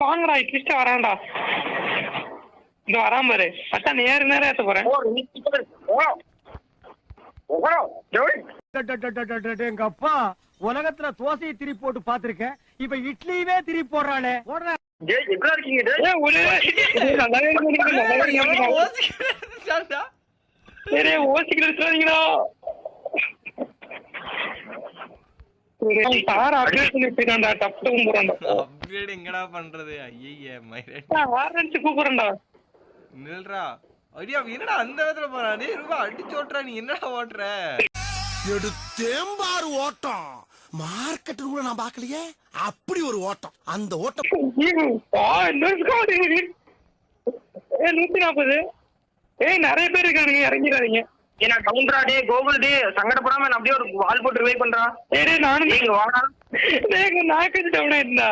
வாங்கடா இட்லிஸ்ட் வரான்டா. இந்த வராம பாரு. அதான் நேரம் ஏத்த போறேன். எங்க அப்பா உலகத்துல தோசையை திருப்பி போட்டு பாத்திருக்கேன். இப்ப இட்லியவே திருப்பி போடுறானே. எங்கடா பண்றது? ஐயா கூப்பிடுறா நில்றா. ஐடியா என்னடா அந்த விதத்துல போறா? நீ ரூபா அடிச்சு ஓட்டுறா. நீ என்னடா ஓட்டுற? எடுத்தேம்பாரு ஓட்டம். மார்க்கெட் கூட நான் பாக்கலையே. அப்படி ஒரு ஓட்டம். அந்த ஓட்டம் 140. நிறைய பேர் இருக்கானுங்க, இறங்கிடாதீங்க. ஏன்னா கவுண்டரா டே கோகுல் டே சங்கடப்படாம அப்படியே ஒரு வால் போட்டு ரிவை பண்றா. நானும் நாக்கு டவுன் ஆயிருந்தா